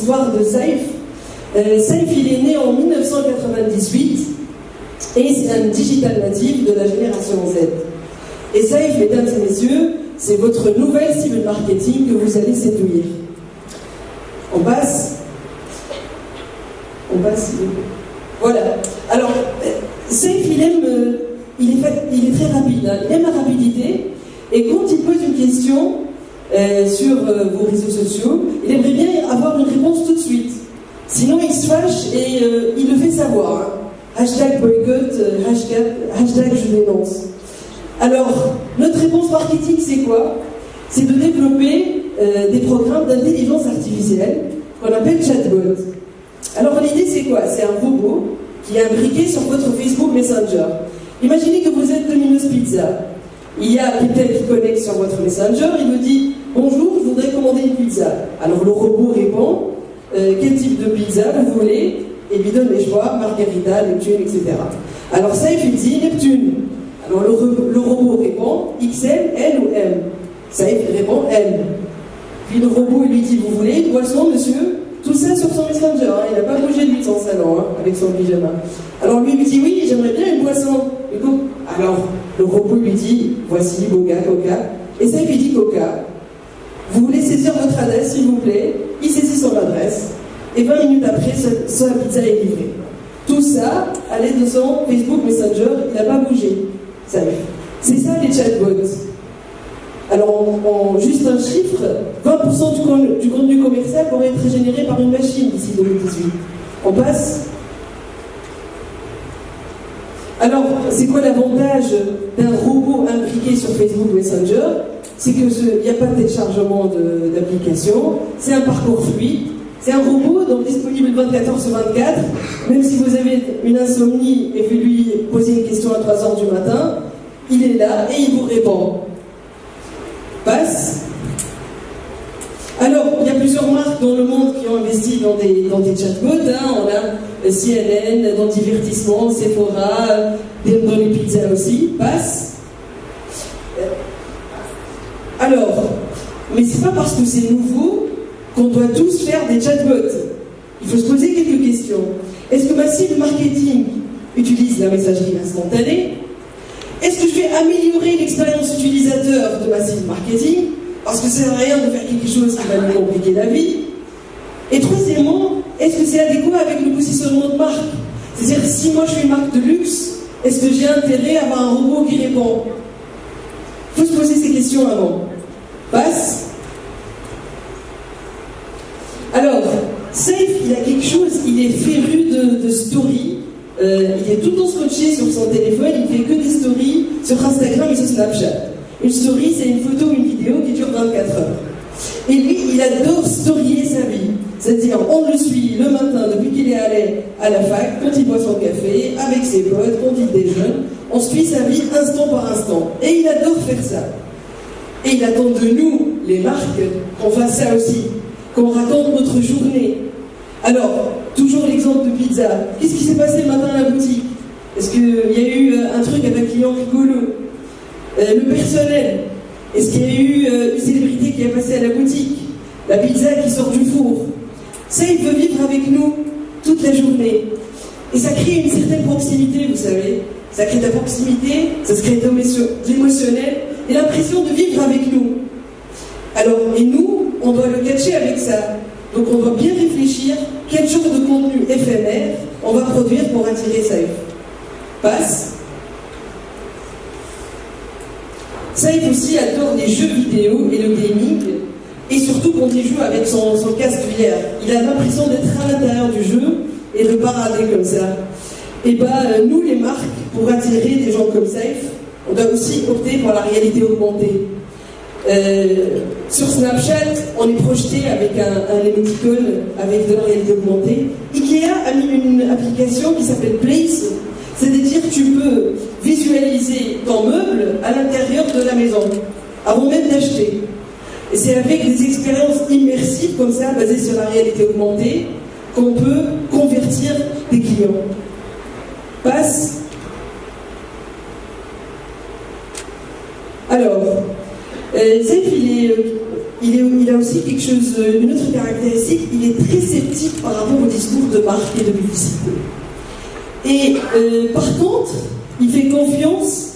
l'histoire de Saïf. Saïf, il est né en 1998 et c'est un digital natif de la génération Z. Et Saïf, mesdames et messieurs, c'est votre nouvelle cible marketing que vous allez séduire. On passe. Voilà. Alors, Saïf, il est très rapide. Hein. Il aime la rapidité. Et quand il pose une question sur vos réseaux sociaux, il aimerait bien avoir une réponse tout de suite. Sinon, il se fâche et il le fait savoir. Hein. Hashtag boycott, hashtag je dénonce. Alors, notre réponse marketing, c'est quoi? C'est de développer des programmes d'intelligence artificielle qu'on appelle chatbot. Alors, l'idée, c'est quoi? C'est un robot qui est imbriqué sur votre Facebook Messenger. Imaginez que vous êtes Domino's Pizza. Il y a quelqu'un qui connecte sur votre Messenger, il vous dit « Bonjour, je voudrais commander une pizza ». Alors, le robot répond « Quel type de pizza vous voulez ?» et lui donne les choix, margarita, Neptune, etc. Alors, Saïf, il dit « Neptune ». Alors le robot répond XL, L ou M. Saïf répond M. Puis le robot lui dit vous voulez une boisson monsieur? Tout ça sur son Messenger, hein. Il n'a pas bougé de lui de son salon hein, avec son pyjama. Alors lui dit oui j'aimerais bien une boisson. Alors le robot lui dit voici Boga, Coca. Et Saïf lui dit Coca. Vous voulez saisir votre adresse s'il vous plaît? Il saisit son adresse et 20 minutes après sa pizza est livrée. Tout ça à l'aide de son Facebook Messenger, il n'a pas bougé. C'est ça les chatbots. Alors, juste un chiffre, 20% du contenu commercial pourrait être généré par une machine d'ici 2018. On passe. Alors, c'est quoi l'avantage d'un robot imbriqué sur Facebook Messenger? C'est qu'il n'y a pas de téléchargement d'application, c'est un parcours fluide, c'est un robot donc disponible 24 heures sur 24, même si vous avez une insomnie et vous lui posez une question à 3 heures du matin, il est là et il vous répond. Passe. Alors, il y a plusieurs marques dans le monde qui ont investi dans des chatbots. Hein. On a CNN, dans le divertissement, Sephora, dans les pizzas aussi. Passe. Alors, mais c'est pas parce que c'est nouveau qu'on doit tous faire des chatbots. Il faut se poser quelques questions. Est-ce que ma cible marketing utilise la messagerie instantanée? Est-ce que je vais améliorer l'expérience utilisateur de ma cible marketing? Parce que ça sert à rien de faire quelque chose qui va lui compliquer la vie. Et troisièmement, est-ce que c'est adéquat avec le positionnement de marque? C'est-à-dire, si moi je suis une marque de luxe, est-ce que j'ai intérêt à avoir un robot qui répond? Il faut se poser ces questions avant. Passe. Alors, Saïf, il a quelque chose, il est féru de story. Il est tout le temps scotché sur son téléphone, il fait que des stories sur Instagram et sur Snapchat. Une story, c'est une photo ou une vidéo qui dure 24 heures. Et lui, il adore storyer sa vie. C'est-à-dire, on le suit le matin depuis qu'il est allé à la fac, quand il boit son café, avec ses potes, quand il déjeune. On suit sa vie instant par instant. Et il adore faire ça. Et il attend de nous, les marques, qu'on fasse ça aussi. Qu'on raconte notre journée. Alors, toujours l'exemple de pizza. Qu'est-ce qui s'est passé le matin à la boutique? Est-ce qu'il y a eu un truc avec un client rigolo? Le personnel. Est-ce qu'il y a eu une célébrité qui est passée à la boutique? La pizza qui sort du four. Ça, il veut vivre avec nous toute la journée. Et ça crée une certaine proximité, vous savez. Ça crée de la proximité, ça se crée de l'émotionnel et l'impression de vivre avec nous. Alors, et nous, on doit le catcher avec ça. Donc on doit bien réfléchir quel genre de contenu éphémère on va produire pour attirer Saïf. Passe. Saïf aussi adore les jeux vidéo et le gaming, et surtout quand il joue avec son casque VR. Il a l'impression d'être à l'intérieur du jeu et de parader comme ça. Et nous les marques, pour attirer des gens comme Saïf, on doit aussi opter pour la réalité augmentée. Sur Snapchat, on est projeté avec un émoticône avec de la réalité augmentée. Ikea a mis une application qui s'appelle Place, c'est-à-dire que tu peux visualiser ton meuble à l'intérieur de la maison, avant même d'acheter. Et c'est avec des expériences immersives comme ça, basées sur la réalité augmentée, qu'on peut convertir des clients. Passe. Alors, Saïf, il a aussi quelque chose, une autre caractéristique, il est très sceptique par rapport au discours de marque et de publicité. Et par contre, il fait confiance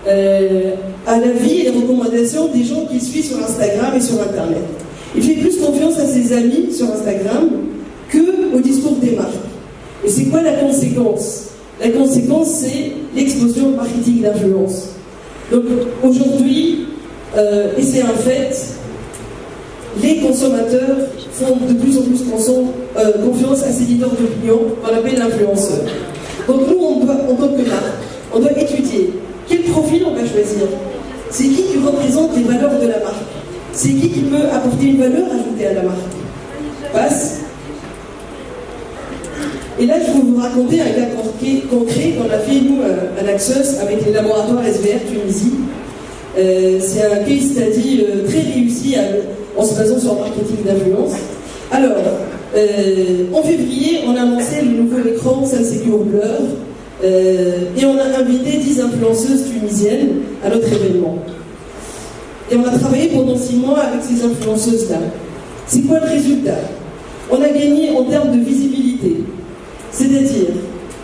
à l'avis et les recommandations des gens qu'il suit sur Instagram et sur Internet. Il fait plus confiance à ses amis sur Instagram qu'au discours des marques. Et c'est quoi la conséquence? La conséquence, c'est l'explosion du marketing d'influence. Donc aujourd'hui, et c'est un fait, les consommateurs font de plus en plus confiance à ces leaders d'opinion qu'on appelle l'influenceur. Donc nous, en tant que marque, on doit étudier quel profil on va choisir. C'est qui représente les valeurs de la marque? C'est qui peut apporter une valeur ajoutée à la marque? Passe. Et là, je vais vous raconter un cas concret qu'on a fait, nous, à Naxos, avec les laboratoires SVR Tunisie. C'est un case study très réussi en se basant sur le marketing d'influence. Alors, en février, on a lancé le nouveau écran Sunsecure Blur et on a invité 10 influenceuses tunisiennes à notre événement. Et on a travaillé pendant 6 mois avec ces influenceuses-là. C'est quoi le résultat? On a gagné en termes de visibilité. C'est-à-dire,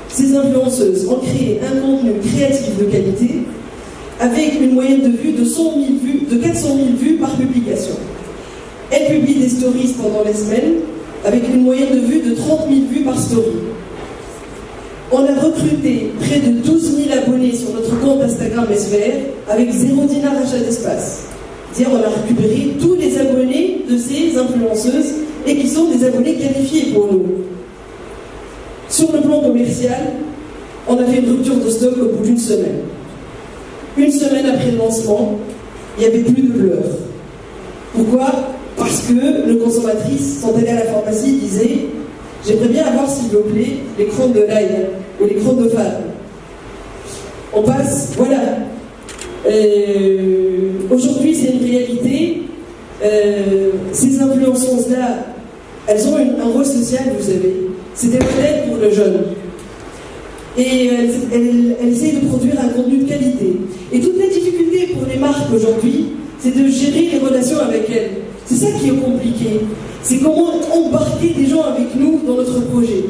ces influenceuses ont créé un contenu créatif de qualité avec une moyenne de vues de 400 000 vues par publication. Elles publient des stories pendant les semaines avec une moyenne de vues de 30 000 vues par story. On a recruté près de 12 000 abonnés sur notre compte Instagram SVR avec 0 dinar achat d'espace. C'est-à-dire on a récupéré tous les abonnés de ces influenceuses et qui sont des abonnés qualifiés pour nous. Sur le plan commercial, on a fait une rupture de stock au bout d'une semaine. Une semaine après le lancement, il n'y avait plus de Blur. Pourquoi? Parce que nos consommatrices sont allées à la pharmacie et disaient « J'aimerais bien avoir, s'il vous plaît, l'écran de Line ou l'écran de Fab. » On passe, voilà. Aujourd'hui, c'est une réalité. Ces influenceuses-là, elles ont un rôle social, vous savez. C'est des modèles pour le jeune. Et elles essayent de produire un contenu de qualité. Et toute la difficulté pour les marques aujourd'hui, c'est de gérer les relations avec elles. C'est ça qui est compliqué. C'est comment embarquer des gens avec nous dans notre projet.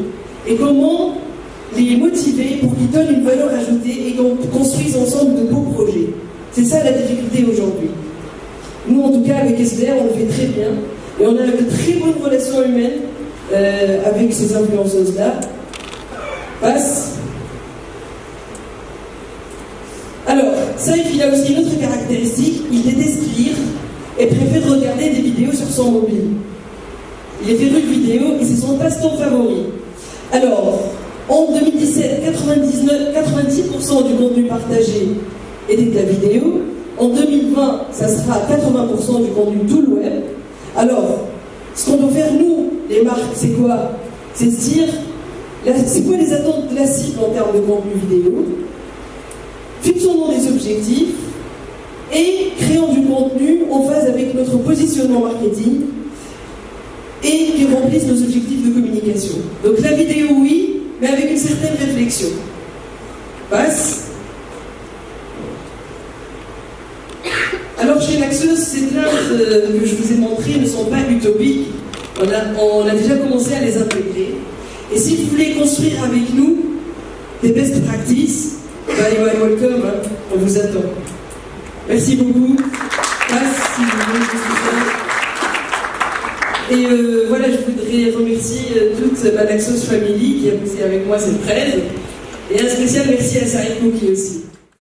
Et comment les motiver pour qu'ils donnent une valeur ajoutée et qu'on construise ensemble de beaux projets. C'est ça la difficulté aujourd'hui. Nous, en tout cas, avec SVR, on le fait très bien. Et on a de très bonnes relations humaines avec ces influenceuses-là. Passe. Alors, Saïf, il a aussi une autre caractéristique, il déteste lire et préfère regarder des vidéos sur son mobile. Il est féru de vidéos et c'est son passe-temps favori. Alors, en 2017, 90% du contenu partagé était de la vidéo. En 2020, ça sera 80% du contenu tout le web. Alors, ce qu'on doit faire, nous, les marques, c'est quoi? C'est se dire, c'est quoi les attentes de la cible en termes de contenu vidéo? Fixons-nous des objectifs et créons du contenu en phase avec notre positionnement marketing et qui remplissent nos objectifs de communication. Donc la vidéo, oui, mais avec une certaine réflexion. Passe. Alors chez Naxos, ces plaintes que je vous ai montrées ne sont pas utopiques. On a déjà commencé à les intégrer. Et si vous voulez construire avec nous des best practices, you are welcome, hein, on vous attend. Merci beaucoup. Passe, si vous voulez. Et voilà, je voudrais remercier toute ma Naxos Family qui a poussé avec moi cette presse. Et un spécial merci à Saïd Kouki aussi.